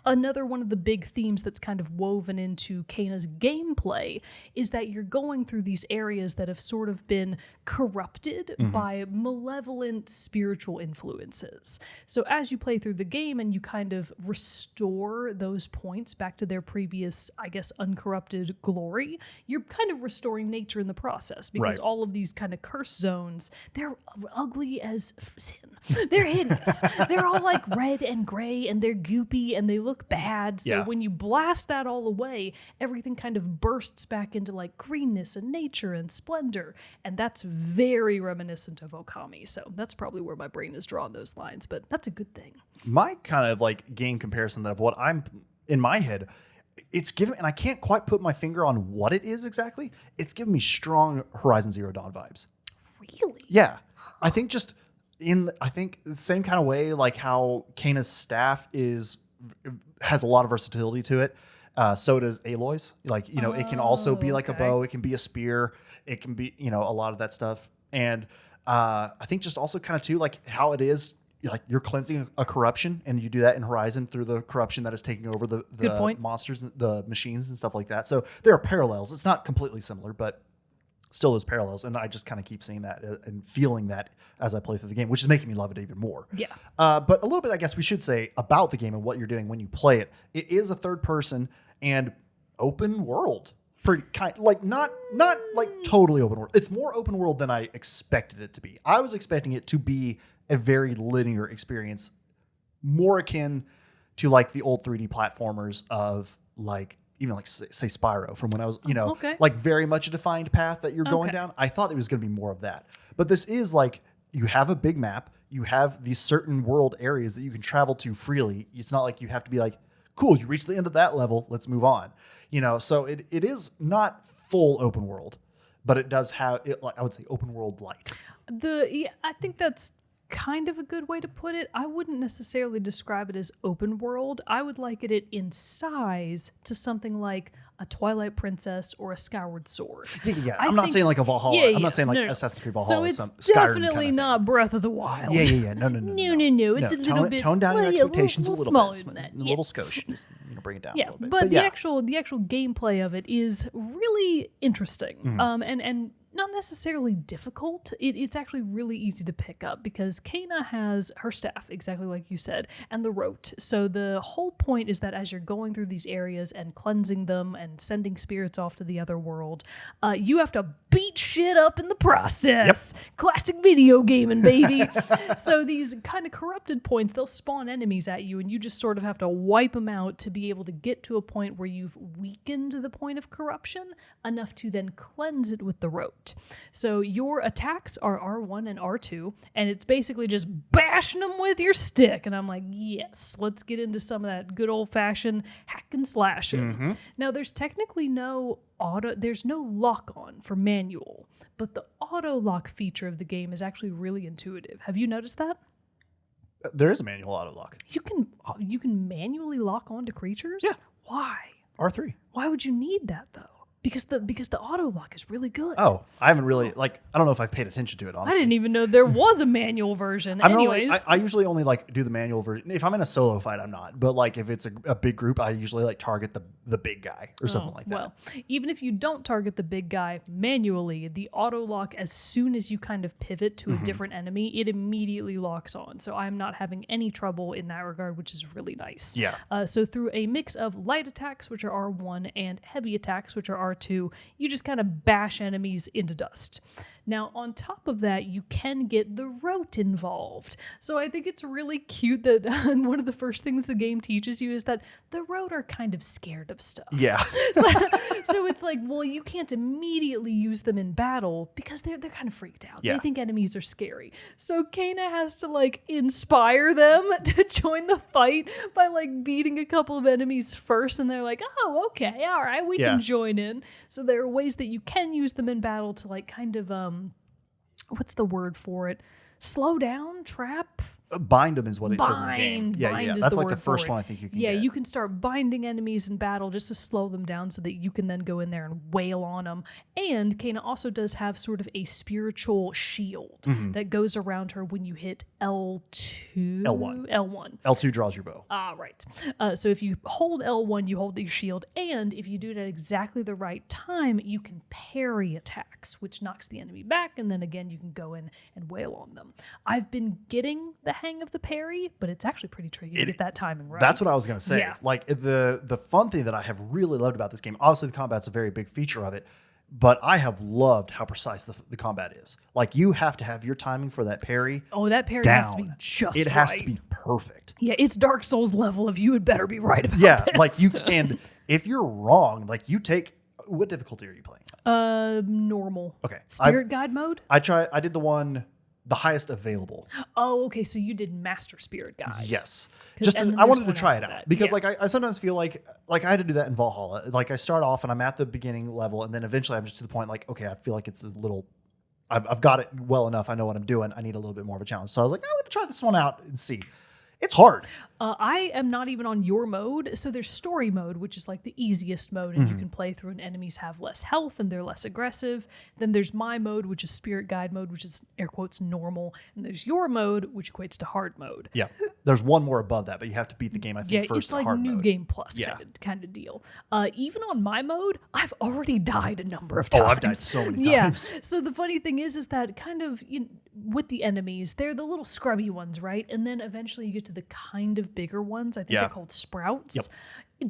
Another one of the big themes that's kind of woven into Kana's gameplay is that you're going through these areas that have sort of been corrupted by malevolent spiritual influences. So as you play through the game and you kind of restore those points back to their previous, I guess, uncorrupted glory, you're kind of restoring nature in the process, because all of these kind of curse zones, they're ugly as sin. They're hideous. They're all like red and gray, and they're goopy, and they look bad. So when you blast that all away, everything kind of bursts back into like greenness and nature and splendor. And that's very reminiscent of Okami. So that's probably where my brain is drawing those lines, but that's a good thing. My kind of like game comparison of what I'm in my head, it's given, and I can't quite put my finger on what it is exactly. It's giving me strong Horizon Zero Dawn vibes. Really? Yeah. I think just I think the same kind of way, like how Kana's staff has a lot of versatility to it. So does Aloy's. Like, you know, it can also be like a bow. It can be a spear. It can be, you know, a lot of that stuff. And I think just also kind of too, like how it is, like you're cleansing a corruption, and you do that in Horizon through the corruption that is taking over the monsters, the machines and stuff like that. So there are parallels. It's not completely similar, but still those parallels. And I just kind of keep seeing that and feeling that as I play through the game, which is making me love it even more. Yeah. But a little bit, I guess we should say about the game and what you're doing when you play it. It is a third person and open world. Pretty kind, like not like totally open world. It's more open world than I expected it to be. I was expecting it to be a very linear experience, more akin to like the old 3D platformers of like, even like say Spyro from when I was, you know, like very much a defined path that you're going down. I thought it was going to be more of that. But this is like, you have a big map. You have these certain world areas that you can travel to freely. It's not like you have to be like, cool, you reached the end of that level, let's move on. You know, so it is not full open world, but it does have, I would say, open world light. I think that's kind of a good way to put it. I wouldn't necessarily describe it as open world. I would liken it in size to something like a Twilight Princess or a Skyward Sword. Yeah. I'm not saying like a Valhalla. I'm not saying like Assassin's Creed Valhalla. So it's definitely not Breath of the Wild. Yeah. No. No. It's a little bit tone down your expectations a little smaller bit. than that. A little skosh. Just, bring it down a little bit. But the actual gameplay of it is really interesting. And not necessarily difficult. It's actually really easy to pick up because Kana has her staff, exactly like you said, and the rote. So the whole point is that as you're going through these areas and cleansing them and sending spirits off to the other world, you have to beat shit up in the process. Yep. Classic video gaming, baby. So these kind of corrupted points, they'll spawn enemies at you, and you just sort of have to wipe them out to be able to get to a point where you've weakened the point of corruption enough to then cleanse it with the rote. So your attacks are R1 and R2, and it's basically just bashing them with your stick. And I'm like, yes, let's get into some of that good old-fashioned hack and slashing. Now, there's technically there's no lock on for manual, but the auto lock feature of the game is actually really intuitive. Have you noticed that? There is a manual auto lock. You can manually lock onto creatures? Yeah. Why? R3. Why would you need that though? Because the auto lock is really good. Oh, I haven't really I don't know if I've paid attention to it, honestly. I didn't even know there was a manual version. I usually only do the manual version. If I'm in a solo fight, I'm not. But like if it's a big group, I usually target the big guy or something like that. Well, even if you don't target the big guy manually, the auto lock, as soon as you kind of pivot to a different enemy, it immediately locks on. So I'm not having any trouble in that regard, which is really nice. Yeah. So through a mix of light attacks, which are R1, and heavy attacks, which are R2, you just kind of bash enemies into dust. Now, on top of that, you can get the rote involved. So I think it's really cute that one of the first things the game teaches you is that the rote are kind of scared of stuff. Yeah. So it's like, well, you can't immediately use them in battle because they're kind of freaked out. Yeah. They think enemies are scary. So Kana has to inspire them to join the fight by beating a couple of enemies first, and they're like, oh, okay, all right, we can join in. So there are ways that you can use them in battle to kind of what's the word for it? Slow down, trap, Bind them is what it says in the game. Bind. Yeah, Bind yeah. is That's the like the word for first it. one I think you can Yeah, get. you can start binding enemies in battle just to slow them down so that you can then go in there and wail on them. And Kana also does have sort of a spiritual shield that goes around her when you hit L2. L1. L2 draws your bow. Ah, right. So if you hold L1, you hold your shield, and if you do it at exactly the right time, you can parry attacks, which knocks the enemy back, and then again, you can go in and wail on them. I've been getting the hang of the parry, but it's actually pretty tricky to get that timing right. That's what I was going to say. Yeah. Like the fun thing that I have really loved about this game, obviously the combat's a very big feature of it, but I have loved how precise the combat is. Like you have to have your timing for that parry. Oh, that parry down. has to be just It right. has to be perfect. Yeah, it's Dark Souls level if you had better be right about Yeah, this. like and if you're wrong, like you take, what difficulty are you playing? Normal. Okay. Spirit guide mode? I did the highest available. Oh, okay, so you did Master Spirit Guide. Yes. And then I wanted there's to one try it after out that. because Yeah. like I sometimes feel like I had to do that in Valhalla. Like I start off and I'm at the beginning level and then eventually I'm just to the point like, okay, I feel like it's a little, I've got it well enough. I know what I'm doing. I need a little bit more of a challenge. So I was like, I'm going to try this one out and see. It's hard. I am not even on your mode. So there's story mode, which is like the easiest mode, and you can play through and enemies have less health and they're less aggressive. Then there's my mode, which is spirit guide mode, which is air quotes normal. And there's your mode, which equates to hard mode. Yeah. There's one more above that, but you have to beat the game, I think, Yeah, first it's to like hard new mode. game plus Yeah. kind of deal. Even on my mode, I've already died a number of times. Oh, I've died so many Yeah. times. So the funny thing is that kind of with the enemies, they're the little scrubby ones, right? And then eventually you get to the kind of bigger ones. I think Yeah. they're called sprouts. Yep.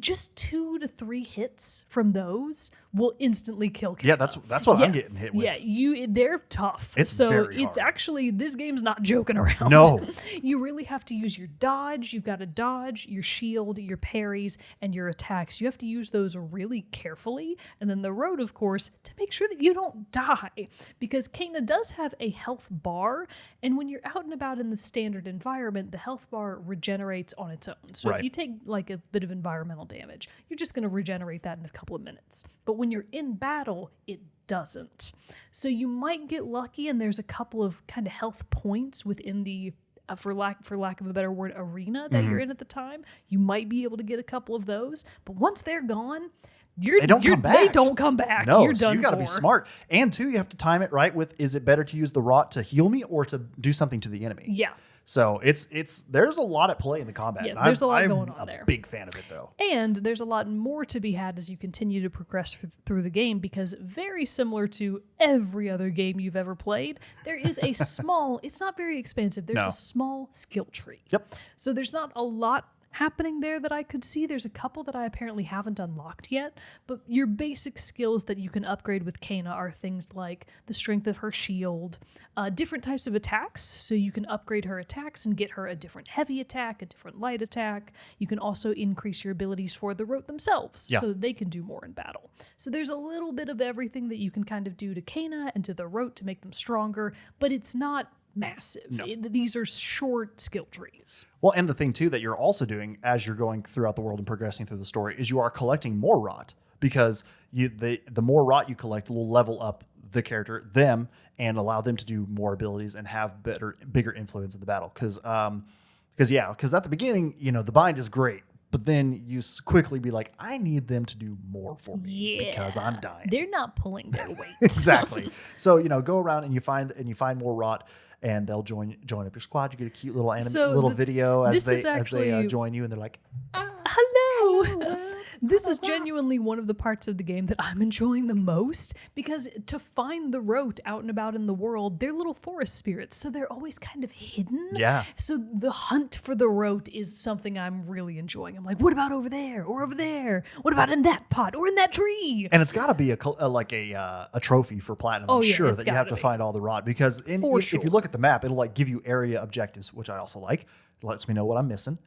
Just 2 to 3 hits from those will instantly kill Kana. Yeah, that's what I'm getting hit with. Yeah, they're tough. It's so very it's hard. actually, this game's not joking around. No. You really have to use your dodge. You've got to dodge, your shield, your parries, and your attacks. You have to use those really carefully. And then the road, of course, to make sure that you don't die. Because Kana does have a health bar. And when you're out and about in the standard environment, the health bar regenerates on its own. So Right. if you take like a bit of environmental damage, you're just going to regenerate that in a couple of minutes. But when you're in battle, it doesn't. So you might get lucky and there's a couple of kind of health points within the for lack of a better word, arena that you're in at the time. You might be able to get a couple of those, but once they're gone, They don't come back. They don't come back. No, You're so done you got to for. be smart. And two, you have to time it right with, is it better to use the rot to heal me or to do something to the enemy? Yeah. So it's there's a lot at play in the combat. Yeah, and there's a lot I'm going on a there. big fan of it though. And there's a lot more to be had as you continue to progress through the game, because very similar to every other game you've ever played, there is a small, it's not very expansive, there's No. a small skill tree. Yep. So there's not a lot happening there that I could see. There's a couple that I apparently haven't unlocked yet, but your basic skills that you can upgrade with Kana are things like the strength of her shield, different types of attacks, so you can upgrade her attacks and get her a different heavy attack, a different light attack. You can also increase your abilities for the rote themselves, Yeah. so that they can do more in battle. So there's a little bit of everything that you can kind of do to Kana and to the rote to make them stronger, but it's not massive. No. These are short skill trees. Well, and the thing too that you're also doing as you're going throughout the world and progressing through the story is you are collecting more rot, because the more rot you collect will level up the character, them, and allow them to do more abilities and have bigger influence in the battle. Because at the beginning, the bind is great, but then you quickly be like, I need them to do more for me because I'm dying. They're not pulling their weight. Exactly. So go around and you find more rot, and they'll join up your squad. You get a cute little video as they join you, and they're like, Hello. This is genuinely one of the parts of the game that I'm enjoying the most, because to find the rote out and about in the world, they're little forest spirits, so they're always kind of hidden. Yeah. So the hunt for the rote is something I'm really enjoying. I'm like, what about over there or over there? What about in that pot or in that tree? and it's got to be a trophy for platinum. Oh, I'm yeah, sure it's that you have gotta to be. find all the rot, because if sure. you look at the map, it'll give you area objectives, which I also like. It lets me know what I'm missing.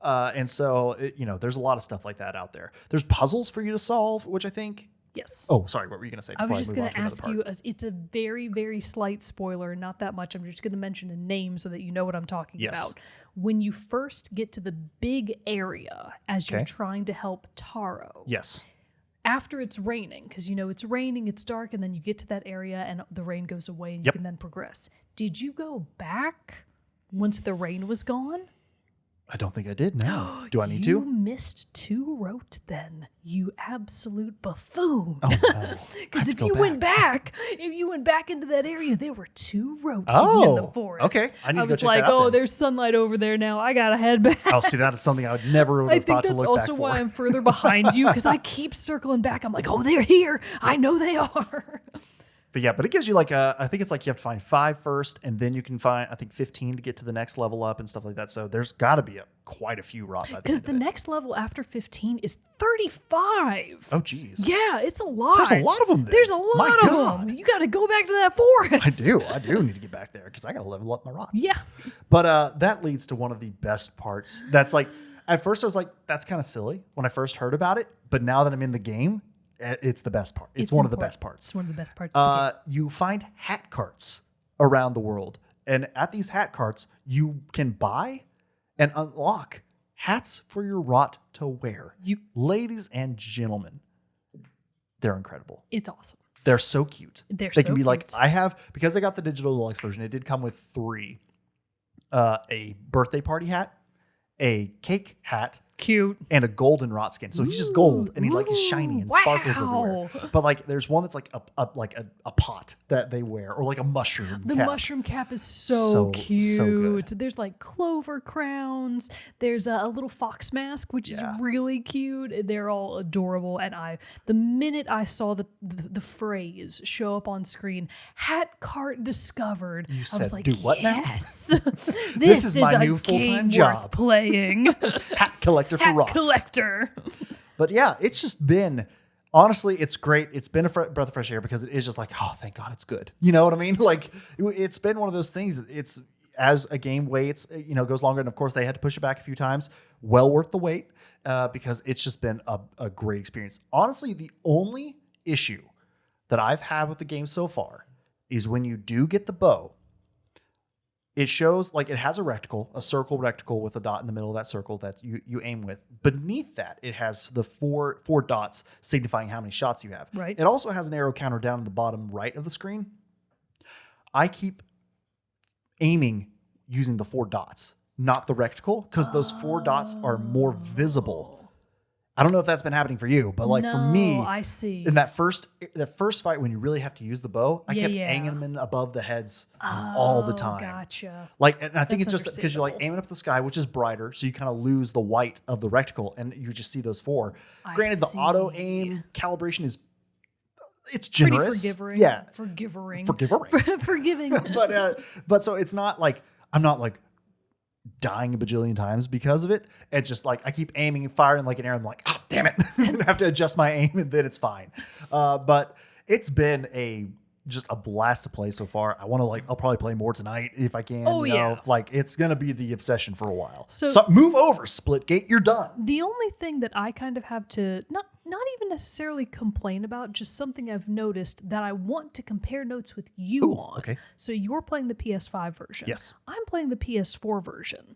And so, there's a lot of stuff like that out there. There's puzzles for you to solve, which I think. Yes. Oh, sorry. What were you going to say? I Before was just move going on to ask another you, part? it's a very, very slight spoiler, not that much. I'm just going to mention a name so that you know what I'm talking Yes. about. When you first get to the big area as you're Okay. trying to help Taro, Yes. after it's raining, because it's raining, it's dark, and then you get to that area and the rain goes away and you Yep. can then progress. Did you go back once the rain was gone? I don't think I did. No. Do I need You to? missed 2 rote then, you absolute buffoon. Oh, no. Because if you went back into that area, there were 2 rote in the forest. Okay. I need to go was check like, that out then. there's sunlight over there now. I gotta head back. Oh, see, that is something I would never have I think thought to that's look also back for. why I'm further behind you, because I keep circling back. I'm like, they're here. I know they are. But yeah, but it gives you like I think it's like you have to find 5 first, and then you can find, I think, 15 to get to the next level up and stuff like that. So there's got to be quite a few rot. Because the next level after 15 is 35. Oh, geez. Yeah, it's a lot. There's a lot of them there. There's a My lot of God. them. You got to go back to that forest. I do need to get back there because I got to level up my rots. Yeah. But that leads to one of the best parts. That's like, at first I was like, that's kind of silly when I first heard about it. But now that I'm in the game, it's the best part. It's one of the best parts. It's one of the best parts. Of the game. You find hat carts around the world. And at these hat carts, you can buy and unlock hats for your rot to wear. Ladies and gentlemen, they're incredible. It's awesome. They're so cute. They can be like, because I got the digital deluxe version, it did come with 3. A birthday party hat, a cake hat, cute, and a golden rot skin. So he's just gold, and he's shiny and sparkles everywhere. But like, there's one that's like a pot that they wear, or like a mushroom. The cap. mushroom cap is so cute. So good. There's like clover crowns. There's a little fox mask, which is really cute. They're all adorable. And the minute I saw the phrase show up on screen, hat cart discovered, I was like, do what now? Yes, this is my new full-time job. Playing hat collector for rots. Collector. But yeah, it's just been, honestly, it's great. It's been a breath of fresh air because it is just like, oh, thank God it's good. You know what I mean? Like, it's been one of those things. It's, as a game waits, goes longer. And of course, they had to push it back a few times. Well worth the wait because it's just been a great experience. Honestly, the only issue that I've had with the game so far is when you do get the bow, it shows like it has a circle rectangle with a dot in the middle of that circle that you aim with. Beneath that, it has the four dots signifying how many shots you have. Right. It also has an arrow counter down in the bottom right of the screen. I keep aiming using the 4 dots, not the rectangle, because those 4 dots are more visible. I don't know if that's been happening for you, but like for me, I see. In that first fight when you really have to use the bow, I kept aiming them in above the heads all the time. Gotcha. Like, and I think it's just because you're like understandable. aiming up the sky, which is brighter, so you kind of lose the white of the rectangle, and you just see those 4. Granted, the auto aim calibration is it's generous. Pretty forgiving. Yeah, forgiving. but so it's not like I'm not like dying a bajillion times because of it. It's just like I keep aiming and firing like an arrow. I'm like, oh, damn it. I have to adjust my aim and then it's fine. But it's been just a blast to play so far. I'll probably play more tonight if I can. Oh, yeah. Like it's going to be the obsession for a while. So move over, Splitgate. You're done. The only thing that I kind of have to not even necessarily complain about, just something I've noticed that I want to compare notes with you on. Okay. So you're playing the PS5 version. Yes. I'm playing the PS4 version.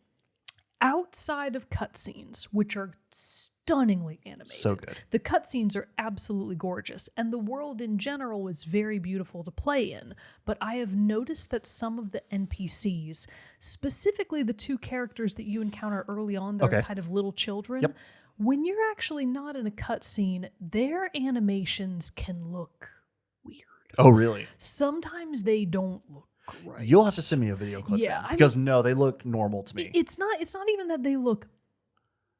Outside of cutscenes, which are stunningly animated. So good. The cutscenes are absolutely gorgeous, and the world in general is very beautiful to play in. But I have noticed that some of the NPCs, specifically the 2 characters that you encounter early on that are kind of little children, when you're actually not in a cutscene, their animations can look weird. Oh, really? Sometimes they don't look right. You'll have to send me a video clip then, because no, they look normal to me. It's not even that they look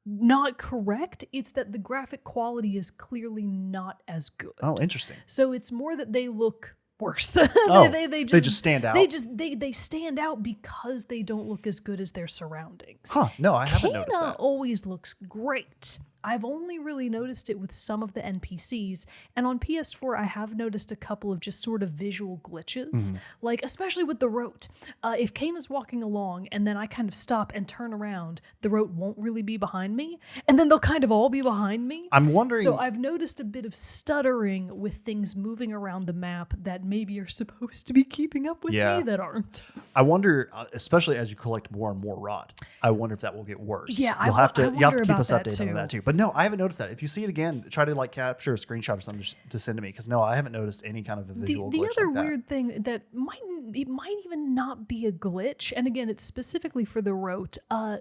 not correct. It's that the graphic quality is clearly not as good. Oh, interesting. So it's more that they look worse. They just stand out. They stand out because they don't look as good as their surroundings. Huh? No, I haven't noticed Kana that. always looks great. I've only really noticed it with some of the NPCs, and on PS4 I have noticed a couple of just sort of visual glitches, like especially with the rote. If Kane is walking along and then I kind of stop and turn around, the rote won't really be behind me, and then they'll kind of all be behind me. I'm wondering. So I've noticed a bit of stuttering with things moving around the map that maybe are supposed to be keeping up with me that aren't. I wonder, especially as you collect more and more rot, I wonder if that will get worse. Yeah, you'll have to I wonder keep about us that updated too. on that too. But no, I haven't noticed that. If you see it again, try to like capture a screenshot or something to send to me, because no, I haven't noticed any kind of a visual The glitch other like that. weird thing that might even not be a glitch, and again, it's specifically for the rote.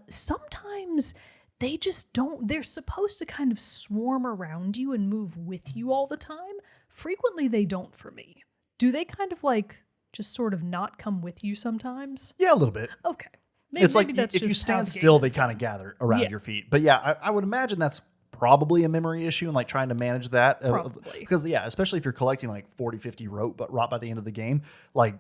Sometimes they just don't. They're supposed to kind of swarm around you and move with you all the time. Frequently, they don't for me. Do they kind of like just sort of not come with you sometimes? Yeah, a little bit. Okay. It's like maybe that's if you just how stand the game still, they is kind of then. gather around Yeah. your feet. But yeah, I would imagine that's probably a memory issue and like trying to manage that. Probably. Because yeah, especially if you're collecting like 40, 50 rot by the end of the game, like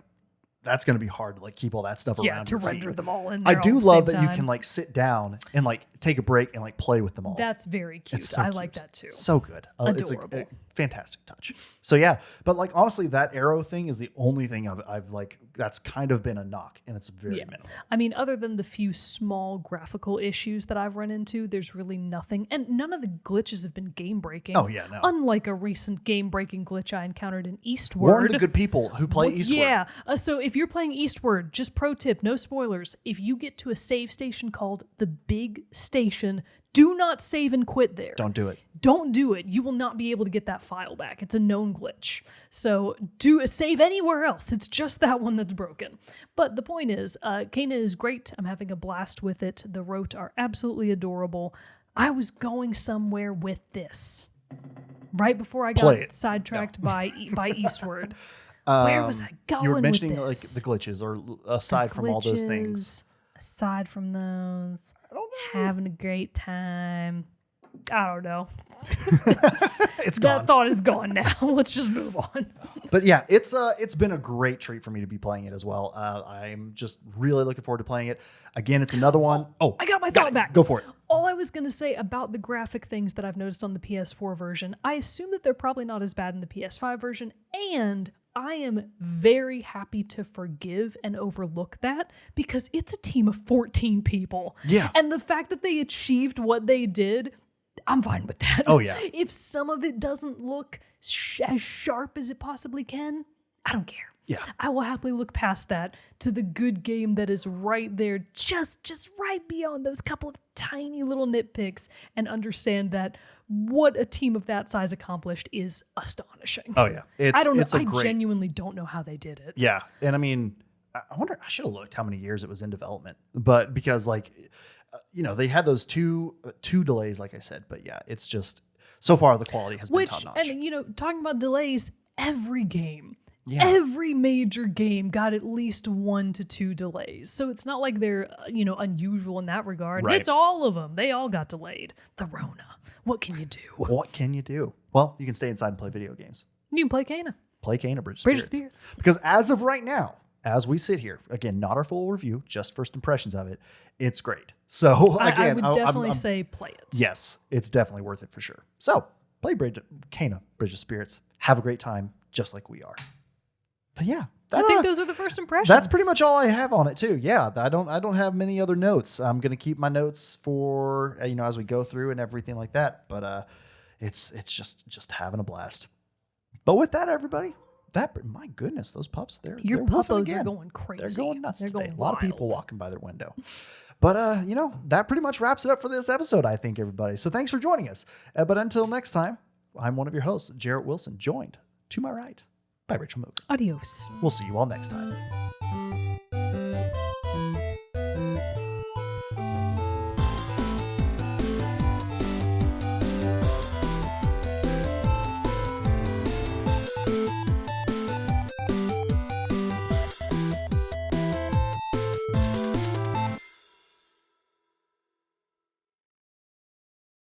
that's going to be hard to like keep all that stuff around to your render feet. them all in I there do all at the love same that you time. can like sit down and like take a break and like play with them all. That's very cute. It's so I cute. like that too. So good. It's Adorable. a fantastic touch. So yeah, but like honestly, that arrow thing is the only thing I've like that's kind of been a knock, and it's very minimal. I mean, other than the few small graphical issues that I've run into, there's really nothing. And none of the glitches have been game breaking. Oh, yeah, no. Unlike a recent game breaking glitch I encountered in Eastward. Warn the good people who play Eastward. Yeah. So if you're playing Eastward, just pro tip, no spoilers. If you get to a save station called the Big Station, do not save and quit there. Don't do it. Don't do it. You will not be able to get that file back. It's a known glitch. So do save anywhere else. It's just that one that's broken. But the point is, Kana is great. I'm having a blast with it. The rote are absolutely adorable. I was going somewhere with this right before I Play got it. sidetracked by Eastward. Where was I going? You were mentioning with like this? the glitches, or aside from all those things. Aside from those, having a great time. I don't know. It's gone. That thought is gone now. Let's just move on. But yeah, it's been a great treat for me to be playing it as well. I'm just really looking forward to playing it. Again, it's another one. Oh, I got my thought back. Go for it. All I was going to say about the graphic things that I've noticed on the PS4 version, I assume that they're probably not as bad in the PS5 version, and I am very happy to forgive and overlook that because it's a team of 14 people. Yeah. And the fact that they achieved what they did, I'm fine with that. Oh, yeah. If some of it doesn't look as sharp as it possibly can, I don't care. Yeah. I will happily look past that to the good game that is right there, just right beyond those couple of tiny little nitpicks, and understand that what a team of that size accomplished is astonishing. Oh yeah, I don't know. It's a I great, genuinely don't know how they did it. Yeah, and I mean, I wonder. I should have looked how many years it was in development, but because like, they had those two delays, like I said. But yeah, it's just so far the quality has been top notch. And talking about delays, every game. Yeah. Every major game got at least 1 to 2 delays. So it's not like they're, unusual in that regard. Right. It's all of them. They all got delayed. The Rona. What can you do? What can you do? Well, you can stay inside and play video games. You can play Kana. Play Kana Bridge of Bridge of Spirits. Spirits. Because as of right now, as we sit here, again, not our full review, just first impressions of it, it's great. So again, I would definitely say play it. yes, it's definitely worth it for sure. So play Kana Bridge of Spirits. Have a great time, just like we are. But yeah, I think those are the first impressions. that's pretty much all I have on it too. Yeah, I don't have many other notes. I'm gonna keep my notes for as we go through and everything like that. But it's just having a blast. But with that, everybody, my goodness, those pups, they're Your woofing puppos again. are going crazy. They're going nuts They're today. going A lot of people wild. walking by their window. But that pretty much wraps it up for this episode, I think, everybody. So thanks for joining us. But until next time, I'm one of your hosts, Jarrett Wilson, joined to my right by Rachel Mogan. Adios. We'll see you all next time.